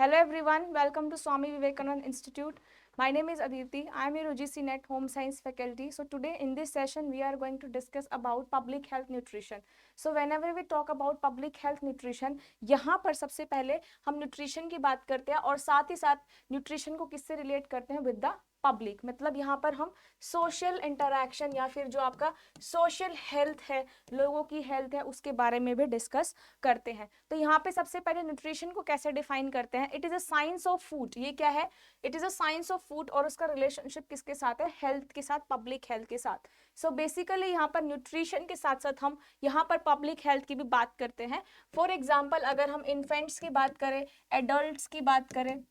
Hello everyone, welcome to Swami Vivekananda Institute. My name is Aditi. I am a UGC NET Home Science faculty. So today in this session we are going to discuss about public health nutrition. So whenever we talk about public health nutrition, यहाँ पर सबसे पहले हम nutrition की बात करते हैं और साथ ही साथ न्यूट्रिशन को किससे रिलेट करते हैं, विद द पब्लिक। मतलब यहाँ पर हम सोशल इंटरैक्शन या फिर जो आपका सोशल हेल्थ है, लोगों की हेल्थ है, उसके बारे में भी डिस्कस करते हैं। तो यहाँ पे सबसे पहले न्यूट्रिशन को कैसे डिफाइन करते हैं, it is a science of food. ये क्या है, it is a science of food और उसका रिलेशनशिप किसके साथ है, हेल्थ के साथ, पब्लिक हेल्थ के साथ। सो बेसिकली यहाँ पर न्यूट्रिशन के साथ साथ हम यहाँ पर पब्लिक हेल्थ की भी बात करते हैं। फॉर एग्जाम्पल अगर हम इन्फेंट्स की बात करें, एडल्ट्स की बात करें,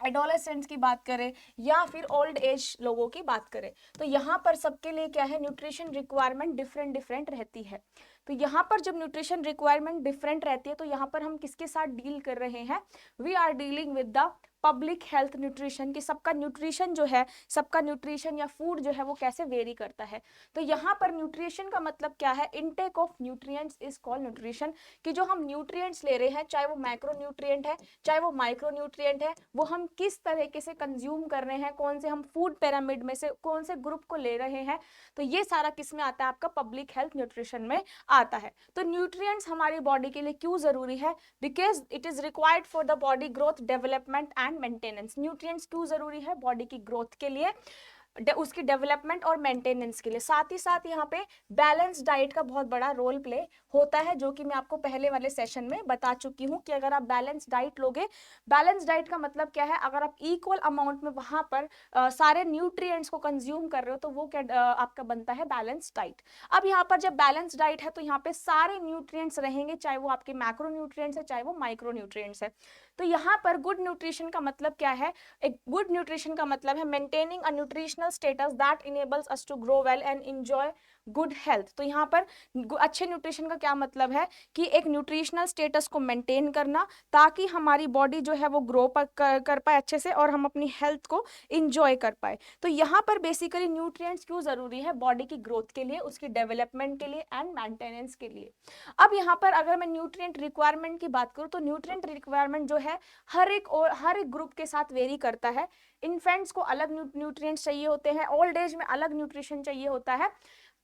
एडोलेसेंट्स की बात करें या फिर ओल्ड एज लोगों की बात करें, तो यहाँ पर सबके लिए क्या है, न्यूट्रिशन रिक्वायरमेंट डिफरेंट डिफरेंट रहती है। तो यहाँ पर जब न्यूट्रिशन रिक्वायरमेंट डिफरेंट रहती है तो यहाँ पर हम किसके साथ डील कर रहे हैं, we are dealing with the public health nutrition की। सबका न्यूट्रिशन जो है, सबका न्यूट्रिशन या फूड जो है वो कैसे वेरी करता है। तो यहाँ पर न्यूट्रिशन का मतलब क्या है, intake of nutrients is called nutrition. कि जो हम न्यूट्रिएंट्स ले रहे हैं, चाहे वो मैक्रो न्यूट्रिएंट है चाहे वो माइक्रो न्यूट्रिएंट है, वो हम किस तरीके से कंज्यूम कर रहे हैं, कौन से हम फूड पिरामिड में से कौन से ग्रुप को ले रहे हैं, तो ये सारा किस में आता है, आपका पब्लिक हेल्थ न्यूट्रिशन में आता है। तो न्यूट्रिएंट्स हमारी बॉडी के लिए क्यों जरूरी है, because it is required for the body growth, development and maintenance. Nutrients क्यों जरूरी है बॉडी की ग्रोथ के लिए, उसकी डेवलपमेंट और मेंटेनेंस के लिए। साथ ही साथ यहाँ पे बैलेंस डाइट का बहुत बड़ा रोल प्ले होता है, जो कि मैं आपको पहले वाले सेशन में बता चुकी हूँ कि अगर आप बैलेंस डाइट लोगे, बैलेंस डाइट का मतलब क्या है, अगर आप इक्वल अमाउंट में वहां पर सारे न्यूट्रिएंट्स को कंज्यूम कर रहे हो तो वो क्या आपका बनता है, बैलेंस डाइट। अब यहाँ पर जब बैलेंस डाइट है तो यहाँ पे सारे न्यूट्रिएंट्स रहेंगे, चाहे वो आपके मैक्रो न्यूट्रिएंट्स है चाहे वो माइक्रो न्यूट्रिएंट्स है। तो यहाँ पर गुड न्यूट्रिशन का मतलब क्या है, एक गुड न्यूट्रिशन का मतलब है maintaining a nutritional status that enables us to grow well and enjoy good health. तो यहाँ पर अच्छे न्यूट्रिशन का क्या मतलब है कि एक न्यूट्रिशनल स्टेटस को मेंटेन करना ताकि हमारी बॉडी जो है वो ग्रो कर पाए अच्छे से और हम अपनी हेल्थ को इंजॉय कर पाए। तो यहाँ पर बेसिकली न्यूट्रिएंट्स क्यों जरूरी है, बॉडी की ग्रोथ के लिए, उसकी डेवलपमेंट के लिए एंड मेंटेनेंस के लिए। अब यहाँ पर अगर मैं न्यूट्रिएंट रिक्वायरमेंट की बात करूँ तो न्यूट्रिएंट रिक्वायरमेंट जो है हर एक ग्रुप के साथ वेरी करता है। इन्फेंट्स को अलग न्यूट्रिएंट्स चाहिए होते हैं, ओल्ड एज में अलग न्यूट्रिशन चाहिए होता है,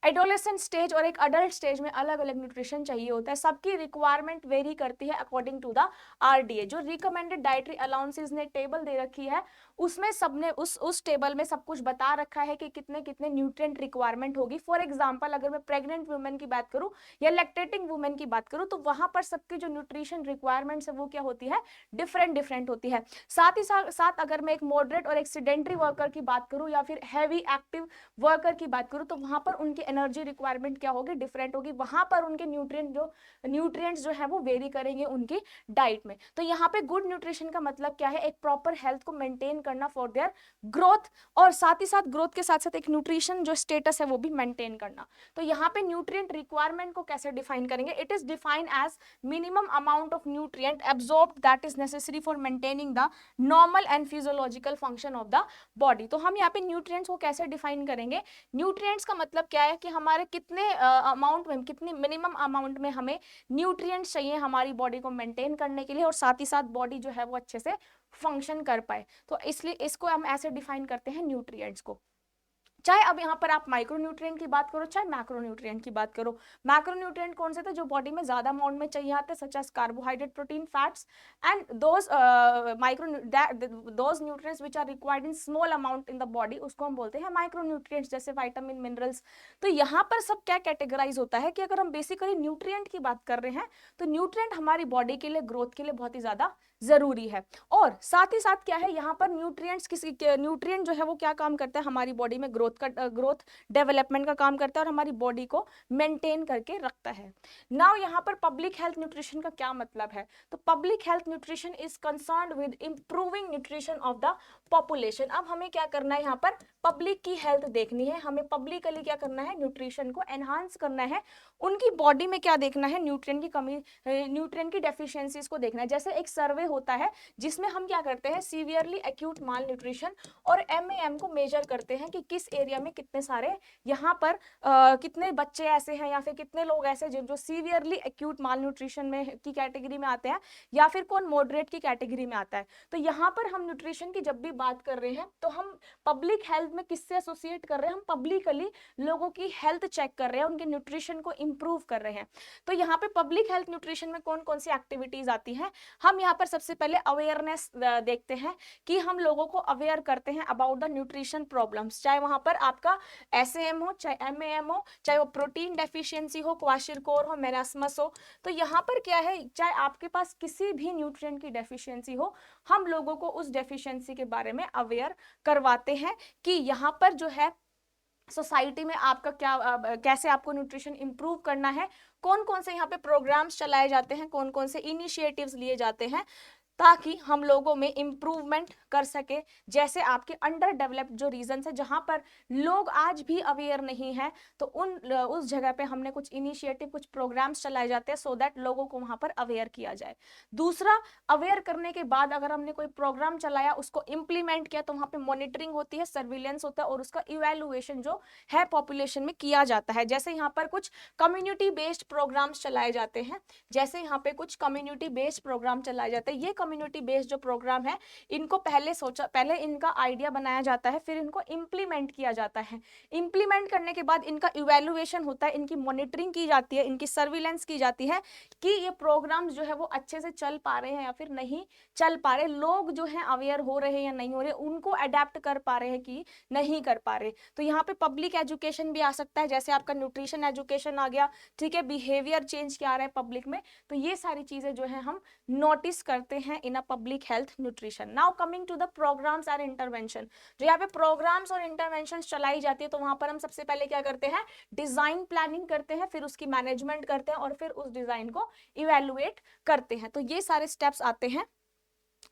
एडोलेसेंट स्टेज और एक अडल्ट स्टेज में अलग अलग न्यूट्रिशन चाहिए होता है। सबकी रिक्वायरमेंट वेरी करती है अकॉर्डिंग टू द आरडीए। जो रिकमेंडेड डाइटरी अलाउंसेस ने टेबल दे रखी है उसमें सबने उस टेबल में सब कुछ बता रखा है कि कितने कितने न्यूट्रिएंट रिक्वायरमेंट होगी। फॉर एग्जांपल अगर मैं प्रेग्नेंट वुमेन की बात करूं या लैक्टेटिंग वुमेन की बात करूं तो वहां पर सबकी जो न्यूट्रिशन रिक्वायरमेंट्स है वो क्या होती है, डिफरेंट डिफरेंट होती है। साथ ही साथ अगर मैं एक मॉडरेट और एक सेडेंटरी वर्कर की बात करूं या फिर हैवी एक्टिव वर्कर की बात करूं तो वहां पर उनकी एनर्जी रिक्वायरमेंट क्या होगी, डिफरेंट होगी। वहां पर उनके न्यूट्रिएंट्स जो है वो वेरी करेंगे उनकी डाइट में। तो यहाँ पे गुड न्यूट्रिशन का मतलब क्या है, एक प्रॉपर हेल्थ को मेंटेन करना फॉर देयर ग्रोथ, और साथ ही साथ ग्रोथ के साथ साथ एक न्यूट्रिशन जो स्टेटस है वो भी मेंटेन करना। तो यहाँ पे न्यूट्रिएंट रिक्वायरमेंट को कैसे डिफाइन करेंगे, it is defined as minimum amount of nutrient absorbed that is necessary for maintaining the normal and physiological function of the body. तो हम यहाँ पे न्यूट्रिएंट्स को कैसे डिफाइन करेंगे, न्यूट्रिएंट्स का मतलब क्या है कि हमारे कितने अमाउंट में, कितनी मिनिमम अमाउंट में हमें न्यूट्रिएंट्स चाहिए हमारी बॉडी को मेंटेन करने के लिए और साथ ही साथ बॉडी जो है वो अच्छे से फंक्शन कर पाए। तो इसलिए इसको हम ऐसे डिफाइन करते हैं न्यूट्रिएंट्स को। चाहे अब यहाँ पर आप माइक्रोन्यूट्रिएंट की बात करो चाहे मैक्रोन्यूट्रिएंट की बात करो। मैक्रोन्यूट्रिएंट कौन से थे, जो बॉडी में ज्यादा अमाउंट में चाहिए आते हैं, such as carbohydrate, protein, fats and those nutrients which are required in small amount in the body, उसको हम बोलते हैं माइक्रोन्यूट्रिएंट्स, जैसे विटामिन, मिनरल्स। तो यहाँ पर सब क्या कैटेगराइज होता है कि अगर हम बेसिकली न्यूट्रिएंट की बात कर रहे हैं तो न्यूट्रिएंट हमारी बॉडी के लिए, ग्रोथ के लिए बहुत ही ज्यादा जरूरी है। और साथ ही साथ क्या है, यहाँ पर न्यूट्रिएंट जो है वो क्या काम करता है, हमारी बॉडी में ग्रोथ डेवलपमेंट का काम करता है और हमारी बॉडी को मेंटेन करके रखता है। नाउ यहाँ पर पब्लिक हेल्थ न्यूट्रिशन का क्या मतलब है, तो public health nutrition is concerned with improving nutrition of the population. अब हमें क्या करना है, यहाँ पर पब्लिक की हेल्थ देखनी है, हमें पब्लिकली क्या करना है, न्यूट्रिशन को एनहांस करना है, उनकी बॉडी में क्या देखना है, न्यूट्रिएंट की कमी, न्यूट्रिएंट की डेफिशिएंसीज को देखना है। जैसे एक सर्वे होता है जिसमें हम क्या करते हैं, सीवियरली एक्यूट माल न्यूट्रिशन और MAM को मेजर करते हैं कि किस एरिया में कितने सारे यहाँ पर कितने बच्चे ऐसे हैं या फिर कितने लोग ऐसे जो सीवियरली एक्यूट माल न्यूट्रिशन में की कैटेगरी में आते हैं, या फिर कौन मॉडरेट की कैटेगरी में आता है। तो यहाँ पर हम न्यूट्रिशन की जब भी बात कर रहे हैं तो हम पब्लिक हेल्थ में किससे एसोसिएट कर रहे हैं, हम पब्लिकली लोगों की हेल्थ चेक कर रहे हैं, उनके न्यूट्रिशन को इंप्रूव कर रहे हैं। तो यहाँ पे पब्लिक हेल्थ न्यूट्रिशन में कौन कौन सी एक्टिविटीज आती हैं, हम यहाँ पर सबसे पहले अवेयरनेस देखते हैं कि हम लोगों को अवेयर करते हैं अबाउट द न्यूट्रिशन प्रॉब्लम्स, चाहे वहां पर आपका SAM हो, चाहे MAM हो, चाहे वो प्रोटीन डेफिशिएंसी हो, क्वाशिरकोर हो, मेरास्मस हो। तो यहाँ पर क्या है, चाहे आपके पास किसी भी न्यूट्रिएंट की डेफिशिएंसी हो, हम लोगों को उस डेफिशिएंसी के बारे में अवेयर करवाते हैं कि यहाँ पर जो है सोसाइटी में आपका क्या कैसे आपको न्यूट्रिशन इंप्रूव करना है, कौन कौन से यहाँ पे प्रोग्राम्स चलाए जाते हैं, कौन कौन से इनिशिएटिव्स लिए जाते हैं, ताकि हम लोगों में इम्प्रूवमेंट कर सके। जैसे आपके अंडर डेवलप्ड जो रीजन्स है जहां पर लोग आज भी अवेयर नहीं है, तो उस जगह पे हमने कुछ इनिशिएटिव, कुछ प्रोग्राम्स चलाए जाते हैं सो दैट लोगों को वहां पर अवेयर किया जाए। दूसरा, अवेयर करने के बाद अगर हमने कोई प्रोग्राम चलाया, उसको इम्प्लीमेंट किया, तो वहां पे मॉनिटरिंग होती है, सर्विलेंस होता है और उसका इवेल्युएशन जो है पॉपुलेशन में किया जाता है। जैसे यहाँ पर कुछ कम्युनिटी बेस्ड प्रोग्राम्स चलाए जाते हैं, जैसे यहाँ पे कुछ कम्युनिटी बेस्ड प्रोग्राम चलाए जाते हैं। ये कम्युनिटी बेस्ड जो प्रोग्राम है, इनको पहले इनका आइडिया बनाया जाता है, फिर इनको इम्प्लीमेंट किया जाता है। इम्प्लीमेंट करने के बाद इनका इवैल्यूएशन होता है, इनकी मॉनिटरिंग की जाती है, इनकी सर्विलेंस की जाती है कि ये प्रोग्राम्स जो है वो अच्छे से चल पा रहे हैं या फिर नहीं चल पा रहे, लोग जो है अवेयर हो रहे हैं या नहीं हो रहे, उनको अडेप्ट कर पा रहे हैं कि नहीं कर पा रहे। तो यहाँ पे पब्लिक एजुकेशन भी आ सकता है, जैसे आपका न्यूट्रिशन एजुकेशन आ गया, ठीक है, बिहेवियर चेंज क्या आ रहा है पब्लिक में। तो ये सारी चीजें जो है हम नोटिस करते हैं in a public health nutrition. Now coming to the programs and intervention, जो यहाँ पे प्रोग्राम्स और इंटरवेंशन चलाई जाती है, तो वहां पर हम सबसे पहले क्या करते हैं, डिजाइन प्लानिंग करते हैं, फिर उसकी मैनेजमेंट करते हैं और फिर उस डिजाइन को इवेलुएट करते हैं। तो ये सारे स्टेप्स आते हैं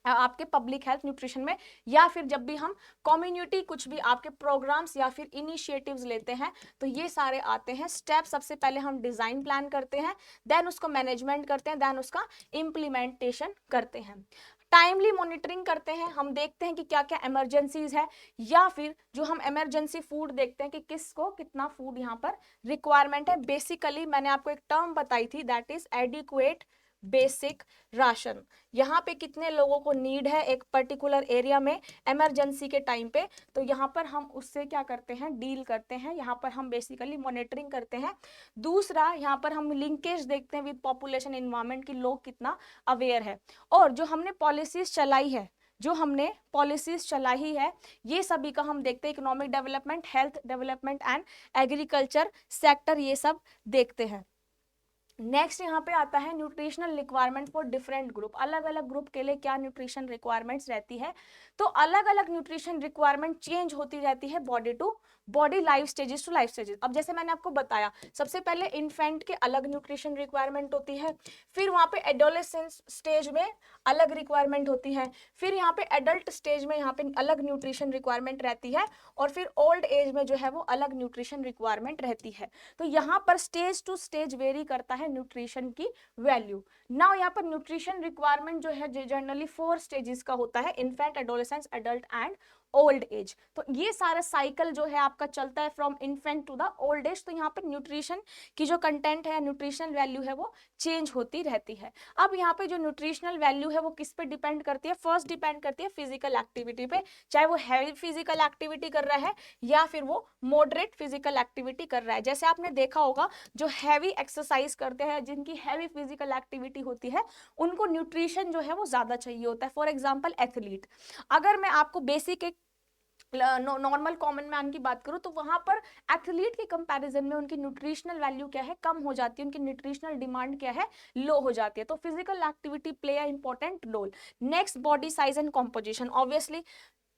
आपके पब्लिक हेल्थ न्यूट्रिशन में। या फिर जब भी हम कम्युनिटी कुछ भी आपके प्रोग्राम्स या फिर इनिशिएटिव्स लेते हैं, तो ये सारे आते हैं स्टेप। सबसे पहले हम डिजाइन प्लान करते हैं, देन उसको मैनेजमेंट करते हैं, देन उसका इम्प्लीमेंटेशन करते हैं। टाइमली मॉनिटरिंग करते हैं, हम देखते हैं कि क्या क्या इमरजेंसीज है, या फिर जो हम इमरजेंसी फूड देखते हैं कि किसको कितना फूड यहाँ पर रिक्वायरमेंट है। बेसिकली मैंने आपको एक टर्म बताई थी, that is adequate basic ration. यहाँ पे कितने लोगों को नीड है एक पर्टिकुलर एरिया में इमरजेंसी के टाइम पे, तो यहाँ पर हम उससे क्या करते हैं, डील करते हैं। यहाँ पर हम बेसिकली मॉनिटरिंग करते हैं। दूसरा, यहाँ पर हम लिंकेज देखते हैं विद पॉपुलेशन एनवायरनमेंट की लोग कितना अवेयर है। और जो हमने पॉलिसीज चलाई है, ये सभी का हम देखते हैं, economic development, health development and agriculture sector, ये सब देखते हैं। नेक्स्ट यहाँ पे आता है nutritional requirement for different group. अलग अलग ग्रुप के लिए क्या न्यूट्रिशन रिक्वायरमेंट्स रहती है, तो अलग अलग न्यूट्रिशन रिक्वायरमेंट चेंज होती रहती है body to body, life stages to life stages. अब जैसे मैंने आपको बताया, सबसे पहले इन्फेंट के अलग न्यूट्रिशन रिक्वायरमेंट होती है, फिर वहाँ पे एडोलेसेंस स्टेज में अलग रिक्वायरमेंट होती है, फिर यहाँ पे एडल्ट स्टेज में यहाँ पे अलग न्यूट्रिशन रिक्वायरमेंट रहती है, और फिर ओल्ड एज में जो है वो अलग न्यूट्रिशन रिक्वायरमेंट रहती है। तो यहाँ पर स्टेज टू स्टेज वेरी करता है न्यूट्रिशन की वैल्यू। नाउ यहाँ पर न्यूट्रिशन रिक्वायरमेंट जो है जनरली 4 स्टेजेस का होता है, infant, adolescence, adult and old age. तो ये सारा साइकिल जो है आपका चलता है from infant to the old age. तो यहाँ पे न्यूट्रिशन की जो कंटेंट है, न्यूट्रिशनल वैल्यू है, वो चेंज होती रहती है। अब यहाँ पे जो न्यूट्रिशनल वैल्यू है वो किस पे डिपेंड करती है, फर्स्ट डिपेंड करती है फिजिकल एक्टिविटी पे, चाहे वो हैवी फिजिकल एक्टिविटी कर रहा है या फिर वो मॉडरेट फिजिकल एक्टिविटी कर रहा है। जैसे आपने देखा होगा, जो हैवी एक्सरसाइज करते हैं, जिनकी हैवी फिजिकल एक्टिविटी होती है, उनको न्यूट्रिशन जो है वो ज्यादा चाहिए होता है। फॉर एग्जाम्पल एथलीट, अगर मैं आपको बेसिक एक नॉर्मल कॉमन मैन की बात करूं, तो वहां पर एथलीट के कंपैरिजन में उनकी न्यूट्रिशनल वैल्यू क्या है, कम हो जाती है, उनकी न्यूट्रिशनल डिमांड क्या है, लो हो जाती है। तो physical activity play a important role. Next, body size and composition. Obviously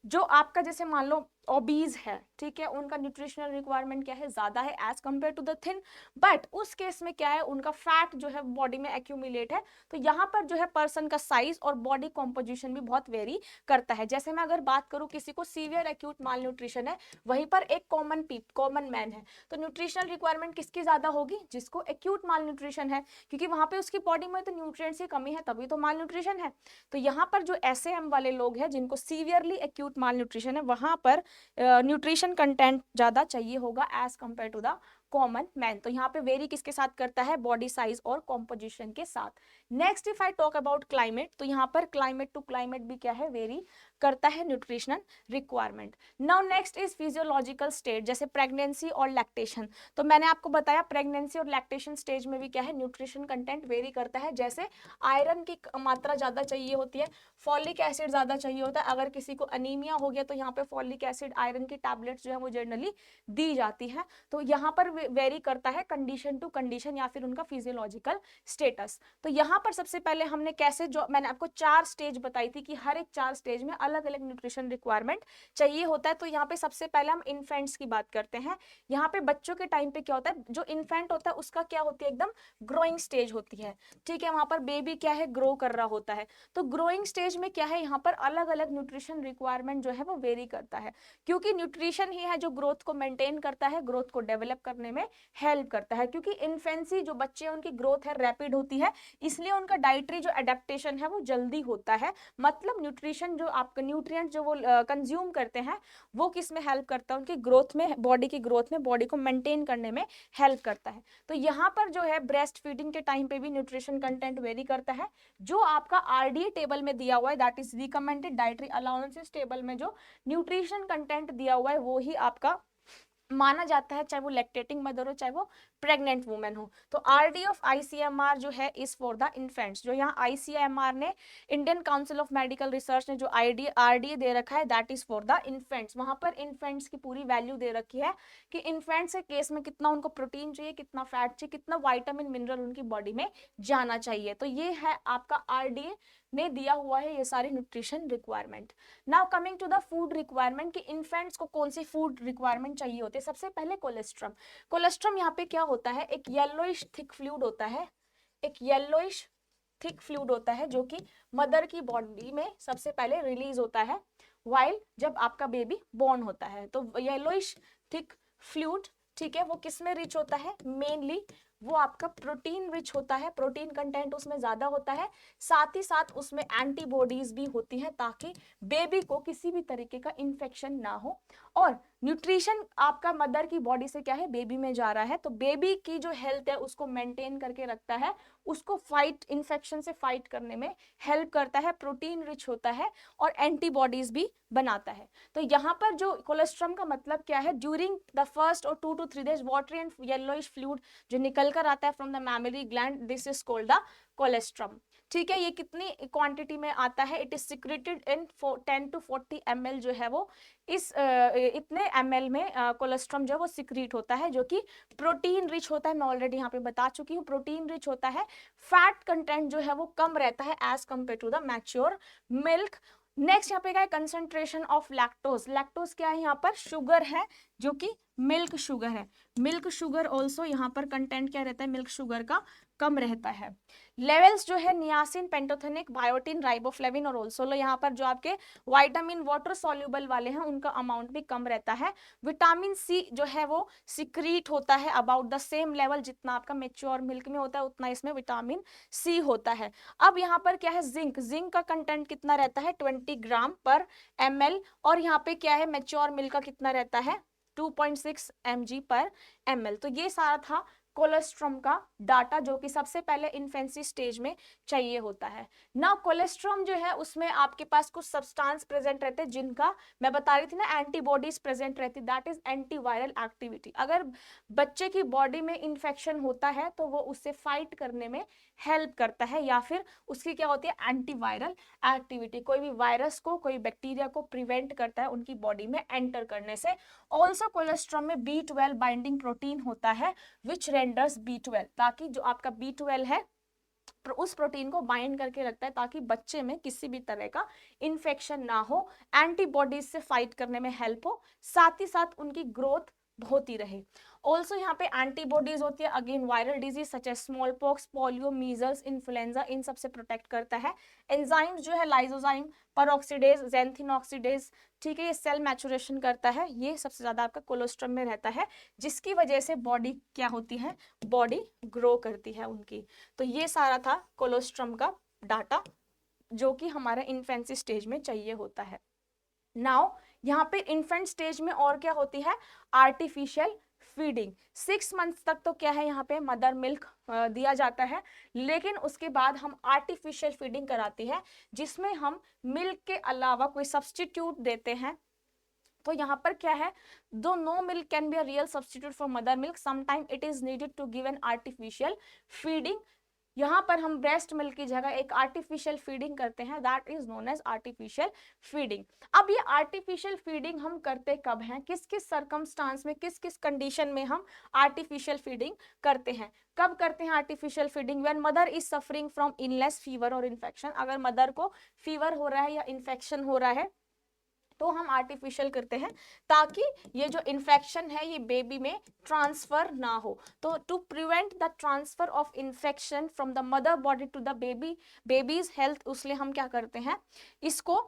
जो आपका जैसे मान लो ओबीज है, ठीक है, उनका न्यूट्रिशनल रिक्वायरमेंट क्या है, ज्यादा है as compare to the thin, but उस केस में क्या है, उनका फैट जो है बॉडी में एक्यूमुलेट है। तो यहाँ पर जो है पर्सन का साइज और बॉडी कॉम्पोजिशन भी बहुत वेरी करता है। जैसे मैं अगर बात करूँ, किसी को सीवियर एक्यूट माल न्यूट्रिशन है, वहीं पर एक कॉमन मैन है, तो न्यूट्रिशनल रिक्वायरमेंट किसकी ज्यादा होगी, जिसको एक्यूट माल न्यूट्रिशन है, क्योंकि वहां पे उसकी बॉडी में तो न्यूट्रिएंट्स की कमी है, तभी तो माल न्यूट्रिशन है। तो यहाँ पर जो SAM वाले लोग हैं, जिनको severely acute acute malnutrition है, वहां पर न्यूट्रिशन कंटेंट ज्यादा चाहिए होगा as compare to the common man. तो यहाँ पे वेरी किसके साथ करता है, बॉडी साइज और कॉम्पोजिशन के साथ। Next if I talk about climate, तो यहाँ पर क्लाइमेट टू क्लाइमेट भी क्या है, वेरी करता है nutritional requirement. Now next is physiological state, जैसे प्रेगनेंसी और लैक्टेशन। तो मैंने आपको बताया प्रेगनेंसी और लैक्टेशन स्टेज में भी क्या है, न्यूट्रिशन कंटेंट वेरी करता है। जैसे आयरन की मात्रा ज्यादा चाहिए होती है, फॉलिक एसिड ज्यादा चाहिए होता है। अगर किसी को अनीमिया हो गया तो यहाँ पे फॉलिक एसिड आयरन की टैबलेट्स जो है वो जनरली दी जाती है। तो यहाँ पर वेरी करता है कंडीशन टू कंडीशन या फिर उनका फिजियोलॉजिकल स्टेटस। तो यहाँ पर सबसे पहले हमने कैसे, जो मैंने आपको 4 स्टेज बताई थी कि हर एक 4 स्टेज में अलग अलग न्यूट्रिशन रिक्वायरमेंट चाहिए होता है। तो यहाँ पे सबसे पहले हम इन्फेंट्स की बात करते हैं। यहाँ पे बच्चों के टाइम पे क्या होता है, जो इन्फेंट होता है उसका क्या होती है, एकदम ग्रोइंग स्टेज होती है, ठीक है। वहां पर बेबी क्या है, ग्रो कर रहा होता है। तो ग्रोइंग स्टेज में क्या है, यहाँ पर अलग अलग न्यूट्रिशन रिक्वायरमेंट जो है वो वेरी करता है, क्योंकि न्यूट्रिशन ही है जो ग्रोथ को मेंटेन करता है, ग्रोथ को डेवलप करने में हेल्प करता है। क्योंकि इन्फेंसी जो बच्चे हैं उनकी ग्रोथ है रैपिड होती है, इसलिए उनका डाइटरी जो एडेप्टेशन है वो जल्दी होता है। मतलब न्यूट्रिशन जो आपका न्यूट्रिएंट जो वो कंज्यूम करते हैं वो किस में हेल्प करता है, उनकी ग्रोथ में, बॉडी की ग्रोथ में, बॉडी को मेंटेन करने में हेल्प करता है। तो यहाँ पर जो है ब्रेस्ट फीडिंग के टाइम पे भी न्यूट्रिशन कंटेंट वेरी करता है। जो आपका आरडीए टेबल में दिया हुआ है, that is recommended dietary allowances table में जो न्यूट्रिशन कंटेंट दिया हुआ है वो ही आपका माना जाता है, चाहे वो लैक्टेटिंग मदर हो चाहे वो प्रेग्नेंट वुमेन हो। तो आरडी ऑफ आईसीएमआर जो है इज फॉर द इन्फेंट्स। जो यहाँ आईसीएमआर ने, Indian council of medical research ने जो आरडीए दे रखा है that is for the infants. वहां पर इन्फेंट्स की पूरी वैल्यू दे रखी है कि इन्फेंट्स के केस में कितना उनको प्रोटीन चाहिए, कितना फैट चाहिए, कितना वाइटामिन मिनरल उनकी बॉडी में जाना चाहिए। तो ये है आपका आरडीए ने दिया हुआ है ये सारे nutrition requirement. Now coming to the food requirement कि इन्फेंट्स को कौन सी फूड रिक्वायरमेंट चाहिए होते हैं। सबसे पहले कोलेस्ट्रम। कोलेस्ट्रम यहाँ पे क्या होता है, एक येलोइश थिक फ्लूइड होता है, एक येलोइश थिक फ्लूइड होता है जो कि मदर की बॉडी में सबसे पहले रिलीज होता है वाइल जब आपका बेबी बॉर्न होता है। तो येलोइश थिक फ्लूइड, ठीक है, वो किस में रिच होता है, मेनली वो आपका प्रोटीन रिच होता है, प्रोटीन कंटेंट उसमें ज्यादा होता है। साथ ही साथ उसमें एंटीबॉडीज भी होती हैं ताकि बेबी को किसी भी तरीके का इन्फेक्शन ना हो। और न्यूट्रिशन आपका मदर की बॉडी से क्या है, बेबी में जा रहा है, तो बेबी की जो हेल्थ है उसको मेंटेन करके रखता है, उसको फाइट, इन्फेक्शन से फाइट करने में हेल्प करता है, प्रोटीन रिच होता है और एंटीबॉडीज भी बनाता है। तो यहाँ पर जो कोलेस्ट्रम का मतलब क्या है, ड्यूरिंग द फर्स्ट और 2 to 3 days watery and yellowish fluid जो निकल कर आता है from the mammary gland, this is called the colostrum. ठीक है, ये कितनी क्वांटिटी में आता है, it is secreted in 10 to 40 ml जो है वो इस इतने ml में कोलेस्ट्रम जो है वो सिक्रीट होता है, जो कि प्रोटीन रिच होता है। मैं ऑलरेडी यहाँ पे बता चुकी हूँ, प्रोटीन रिच होता है, फैट कंटेंट जो है वो कम रहता है as compare to the mature milk. Next यहाँ पे क्या है, कंसंट्रेशन ऑफ लैक्टोज। लैक्टोज क्या है, यहाँ पर शुगर है जो कि मिल्क शुगर है। मिल्क शुगर ऑल्सो यहाँ पर कंटेंट क्या रहता है, मिल्क शुगर का कम रहता है। लेवल्स जो है नियासिन, पेंटोथेनिक, बायोटिन, राइबोफ्लेविन और ऑल्सो यहाँ पर जो आपके विटामिन वाटर सॉल्युबल वाले हैं उनका अमाउंट भी कम रहता है। विटामिन सी जो है वो सिक्रीट होता है अबाउट द सेम लेवल, जितना आपका मेच्योर मिल्क में होता है उतना इसमें विटामिन सी होता है। अब यहाँ पर क्या है, जिंक। जिंक का कंटेंट कितना रहता है, 20 ग्राम पर ml। और यहाँ पे क्या है, मेच्योर मिल्क का कितना रहता है, 2.6 mg पर ml। तो ये सारा था कोलेस्ट्रॉम का डाटा जो कि सबसे पहले इन्फेंसी स्टेज में चाहिए होता है ना। कोलेस्ट्रॉम जो है उसमें आपके पास कुछ सब्सटेंस प्रेजेंट रहते हैं जिनका मैं बता रही थी ना, एंटीबॉडीज प्रेजेंट रहती, दैट इज एंटीवायरल एक्टिविटी। अगर बच्चे की बॉडी में इन्फेक्शन होता है तो वो उससे फाइट करने में हेल्प करता है, या फिर उसकी क्या होती है, एंटीवायरल एक्टिविटी। कोई भी वायरस को, कोई बैक्टीरिया को प्रिवेंट करता है उनकी बॉडी में एंटर करने से। ऑल्सो कोलेस्ट्रॉम में B12 बाइंडिंग प्रोटीन होता है विच रेंडर्स B12, ताकि जो आपका B12 है उस प्रोटीन को बाइंड करके रखता है ताकि बच्चे में किसी भी तरह का इन्फेक्शन ना हो, एंटीबॉडीज से फाइट करने में हेल्प हो, साथ ही साथ उनकी ग्रोथ होती रहे। ऑल्सो यहाँ पे एंटीबॉडीज होती है again viral disease such as small pox, polio, measles, influenza, इन सब से प्रोटेक्ट करता है। एंजाइम्स जो है लाइसोजाइम, परऑक्सीडेज, ज़ैंथिन ऑक्सीडेज, ठीक है, ये सेल मैचुरेशन करता है, ये सबसे ज्यादा आपका कोलेस्ट्रॉल में रहता है, जिसकी वजह से बॉडी क्या होती है, बॉडी ग्रो करती है उनकी। तो ये सारा था कोलेस्ट्रॉल का डाटा जो कि हमारे इन्फेंसी स्टेज में चाहिए होता है। नाउ यहाँ पे इन्फेंट स्टेज में और क्या होती है, आर्टिफिशियल फीडिंग। 6 मंथ्स तक तो क्या है, यहाँ पे मदर मिल्क दिया जाता है, लेकिन उसके बाद हम आर्टिफिशियल फीडिंग कराती है, जिसमें हम मिल्क के अलावा कोई सब्सटीट्यूट देते हैं। तो यहाँ पर क्या है, though no milk can be a real substitute for mother milk, sometime it is needed to give an artificial feeding. यहाँ पर हम ब्रेस्ट मिल्क की जगह एक आर्टिफिशियल फीडिंग करते हैं, that is known as artificial feeding. अब ये आर्टिफिशियल फीडिंग हम करते कब हैं, किस किस सर्कमस्टांस में, किस किस कंडीशन में हम आर्टिफिशियल फीडिंग करते हैं। कब करते हैं artificial feeding, when mother is suffering from illness, fever और इन्फेक्शन। अगर मदर को फीवर हो रहा है या इन्फेक्शन हो रहा है तो हम आर्टिफिशियल करते हैं, ताकि ये जो इन्फेक्शन है ये बेबी में ट्रांसफर ना हो। तो to prevent the transfer of infection from the mother body to the babies health, उसलिए हम क्या करते हैं, इसको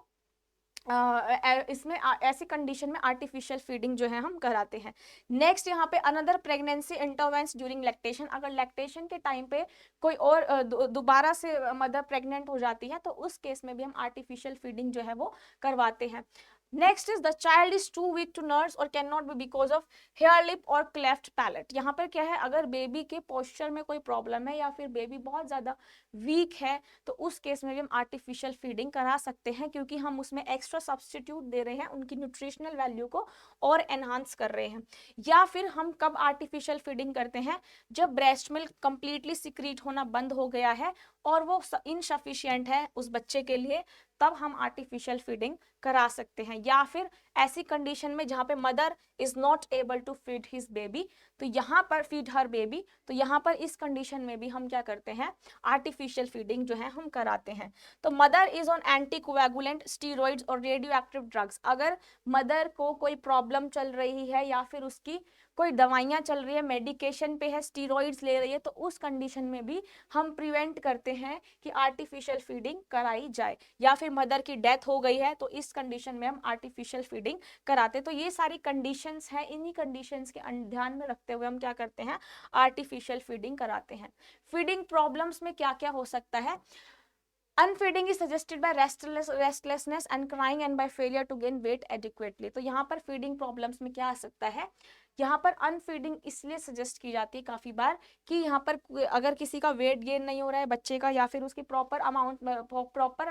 इसमें ऐसी कंडीशन में आर्टिफिशियल फीडिंग जो है हम कराते हैं। नेक्स्ट यहाँ पे अनदर प्रेगनेंसी इंटरवेंस ड्यूरिंग लैक्टेशन। अगर लैक्टेशन के टाइम पे कोई और दोबारा से मदर प्रेग्नेंट हो जाती है, तो उस केस में भी हम आर्टिफिशियल फीडिंग जो है वो करवाते हैं। Next is the child is too weak to nurse और can not be because of hare lip और क्लेफ्ट पैलेट। यहाँ पर क्या है, अगर बेबी के पोस्चर में कोई प्रॉब्लम है या फिर बेबी बहुत ज्यादा वीक है, तो उस केस में भी हम आर्टिफिशियल फीडिंग करा सकते हैं, क्योंकि हम उसमें एक्स्ट्रा सब्सटीट्यूट दे रहे हैं, उनकी न्यूट्रिशनल वैल्यू को और एनहांस कर रहे हैं। या फिर हम कब आर्टिफिशियल फीडिंग करते हैं, जब ब्रेस्ट मिल्क कंप्लीटली सिक्रीट होना बंद हो गया है और वो इनसफिशिएंट है उस बच्चे के लिए, तब हम आर्टिफिशियल फीडिंग करा सकते हैं। या फिर ऐसी कंडीशन में जहां पे mother is not able to feed his baby, तो यहाँ पर फीड हर बेबी, तो यहाँ पर इस कंडीशन में भी हम क्या करते हैं, आर्टिफिशियल फीडिंग जो है हम कराते हैं। तो mother is on anticoagulant, steroids और रेडियो एक्टिव ड्रग्स। अगर मदर को कोई प्रॉब्लम चल रही है या फिर उसकी कोई दवाइयाँ चल रही है, मेडिकेशन पे है, स्टीरॉइड्स ले रही है, तो उस कंडीशन में भी हम प्रिवेंट करते हैं कि आर्टिफिशियल फीडिंग कराई जाए। या फिर मदर की डेथ हो गई है, तो इस कंडीशन में हम आर्टिफिशियल फीडिंग कराते हैं। तो ये सारी कंडीशंस हैं, इन्हीं कंडीशंस के ध्यान में रखते हुए हम क्या करते हैं, आर्टिफिशियल फीडिंग कराते हैं। फीडिंग प्रॉब्लम्स में क्या क्या हो सकता है, underfeeding is suggested by restlessness and crying and by failure to gain weight adequately. तो यहाँ पर फीडिंग प्रॉब्लम्स में क्या आ सकता है, यहाँ पर अनफीडिंग इसलिए सजेस्ट की जाती है काफी बार कि यहाँ पर अगर किसी का वेट गेन नहीं हो रहा है बच्चे का, या फिर उसकी प्रॉपर अमाउंट प्रॉपर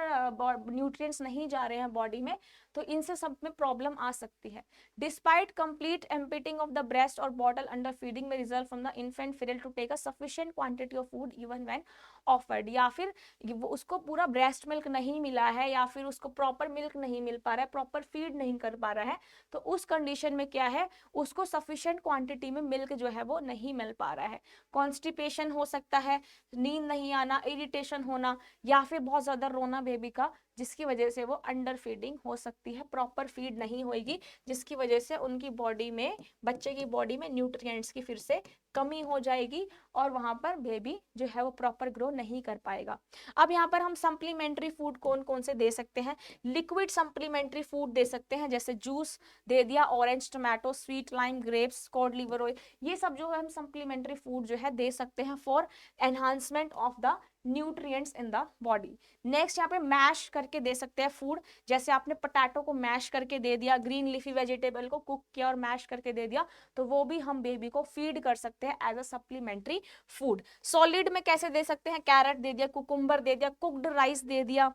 न्यूट्रिएंट्स नहीं जा रहे हैं बॉडी में, तो इनसे सब में प्रॉब्लम आ सकती है। Despite complete emptying of the breast और बॉटल अंडर फीडिंग में result from the infant fail to take a sufficient quantity of food even when offered. या फिर वो उसको पूरा ब्रेस्ट मिल्क नहीं मिला है, या फिर उसको प्रॉपर मिल्क नहीं मिल पा रहा है, प्रॉपर फीड नहीं कर पा रहा है, तो उस कंडीशन में क्या है, उसको सफिशिएंट क्वांटिटी में मिल्क जो है वो नहीं मिल पा रहा है। कॉन्स्टिपेशन हो सकता है, नींद नहीं आना, इरिटेशन होना, या फिर बहुत ज्यादा रोना बेबी का, जिसकी वजह से वो अंडर फीडिंग हो सकती है, प्रॉपर फीड नहीं होगी, जिसकी वजह से उनकी बॉडी में, बच्चे की बॉडी में न्यूट्रिएंट्स की फिर से कमी हो जाएगी और वहां पर बेबी जो है वो प्रॉपर ग्रो नहीं कर पाएगा। अब यहाँ पर हम सप्लीमेंट्री फूड कौन कौन से दे सकते हैं, लिक्विड सप्लीमेंट्री फूड दे सकते हैं, जैसे जूस दे दिया, orange, tomato, sweet lime, grapes, cod liver oil, ये सब जो है हम सप्लीमेंट्री फूड जो है दे सकते हैं for enhancement of the nutrients in the body. Next यहाँ पे मैश करके दे सकते हैं फूड, जैसे आपने पोटैटो को मैश करके दे दिया, ग्रीन लीफी वेजिटेबल को कुक किया और मैश करके दे दिया, तो वो भी हम बेबी को फीड कर सकते हैं as a supplementary food. Solid में कैसे दे सकते हैं, कैरेट दे दिया, कुकुम्बर दे दिया, कुक्ड राइस दे दिया,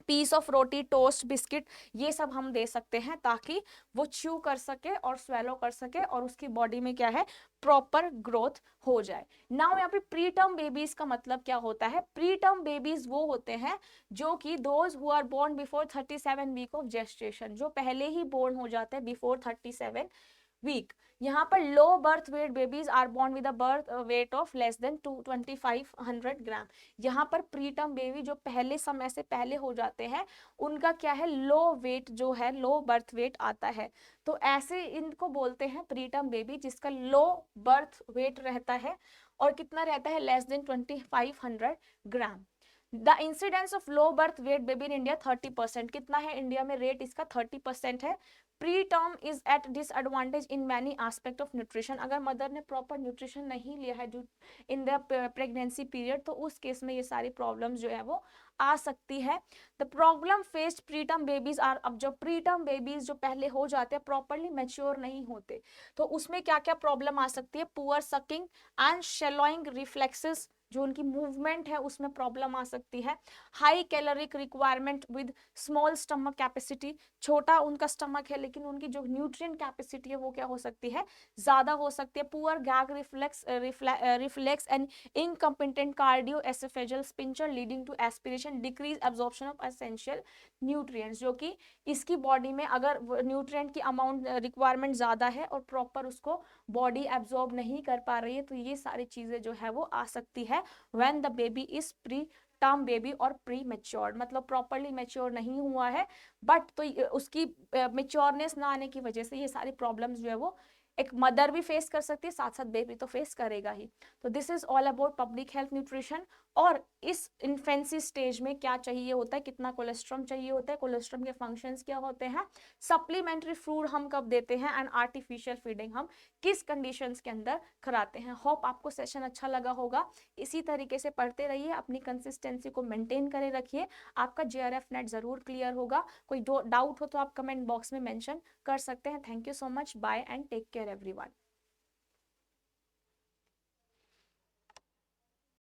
piece of roti, toast, biscuit, ये सब हम दे सकते हैं, ताकि वो च्यू कर सके और स्वेलो कर सके और उसकी बॉडी में क्या है, प्रॉपर ग्रोथ हो जाए। नाउ यहाँ पे प्री टर्म बेबीज का मतलब क्या होता है, प्री टर्म बेबीज वो होते हैं जो कि those who are born before 37 week of gestation, जो पहले ही बोर्न हो जाते हैं बिफोर 37 वीक। यहाँ पर low birth weight babies are born with a birth weight of less than 2500 gram. यहाँ पर प्रीटर्म बेबी जो पहले समय से पहले हो जाते हैं, उनका क्या है, लो वेट जो है, लो बर्थ वेट आता है, तो ऐसे इनको बोलते हैं प्रीटर्म बेबी, जिसका लो बर्थ वेट रहता है और कितना रहता है, less than 2500 gram. The incidence of low birth weight baby in India 30%, कितना है इंडिया में रेट इसका? 30% है। Preterm is at disadvantage in many aspect of nutrition, अगर मदर ने प्रॉपर न्यूट्रिशन नहीं लिया है इन द प्रेगनेंसी पीरियड, तो उस केस में ये सारी प्रॉब्लम्स जो है वो आ सकती है। The problem faced preterm babies are, अब जो प्री टर्म बेबीज जो पहले हो जाते हैं, प्रॉपरली मैच्योर नहीं होते, तो उसमें क्या क्या प्रॉब्लम आ सकती है? पुअर सकिंग एंड शेलोइंग रिफ्लेक्सेस, जो उनकी मूवमेंट है उसमें प्रॉब्लम आ सकती है। High caloric requirement with small stomach capacity, छोटा उनका स्टमक है लेकिन उनकी जो न्यूट्रिएंट कैपेसिटी है वो क्या हो सकती है? ज्यादा हो सकती है। Poor gag reflex and incompetent cardio oesophageal sphincter leading to aspiration, decrease absorption of essential nutrients, जो कि इसकी बॉडी में अगर न्यूट्रिएंट की अमाउंट रिक्वायरमेंट ज्यादा है और प्रॉपर उसको बॉडी एब्जॉर्ब नहीं कर पा रही है, तो ये सारी चीजें जो है वो आ सकती है when the baby is pre term baby और प्री मेच्योर्ड, मतलब प्रॉपरली मेच्योर नहीं हुआ है, बट तो उसकी मेच्योरनेस ना आने की वजह से ये सारी प्रॉब्लम्स जो है वो एक मदर भी फेस कर सकती है, साथ साथ बेबी तो फेस करेगा ही। तो this is all about public health nutrition. और इस इन्फेंसी स्टेज में क्या चाहिए होता है, कितना कोलेस्ट्रॉम चाहिए होता है, कोलेस्ट्रॉम के फंक्शंस क्या होते हैं, सप्लीमेंट्री फूड हम कब देते हैं, एंड आर्टिफिशियल फीडिंग हम किस कंडीशंस के अंदर कराते हैं। होप आपको सेशन अच्छा लगा होगा। इसी तरीके से पढ़ते रहिए, अपनी कंसिस्टेंसी को मेंटेन करे रखिए, आपका JRF नेट जरूर क्लियर होगा। कोई डाउट हो तो आप कमेंट बॉक्स में मेंशन कर सकते हैं। Thank you so much, bye and take care everyone.